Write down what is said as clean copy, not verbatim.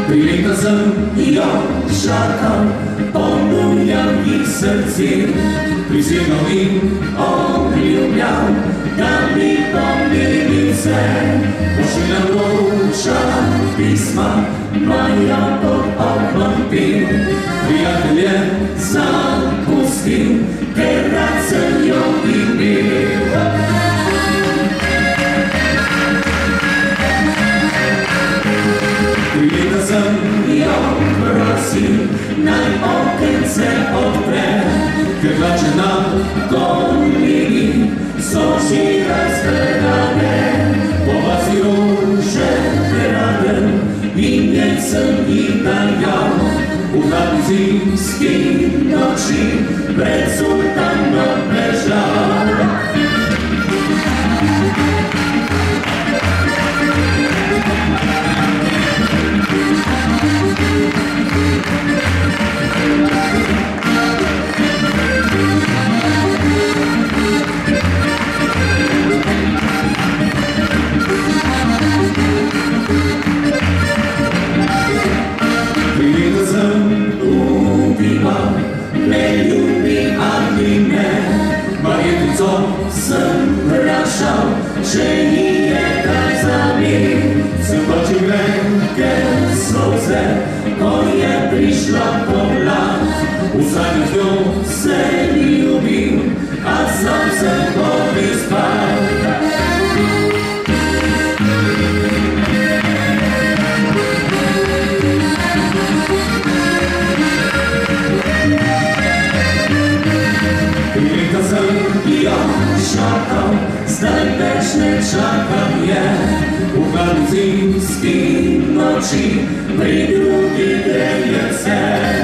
Приліта я чекав, полюбляв їх в серці, присягнув їм, облюбляв, та мій помилив все. Пошли луча письма, моя под обманпил, приятеля запустил, террацем ее имел. Ja prosim, naj okence odpre, ker plače na kolini, so si razgledane, povazi rože preraden in njen sem jih dajal. V hladni zimski noči pred sultanom bežal. Sem vprašal, če ji je kaj zamer. Sem počil reke solze, ko je prišla pomlad. V zadnjih njo se ljubil, a sam se hotel spat. Čakam, zdaj več ne čakam je, v hladni zimski noči pri drugi greje se.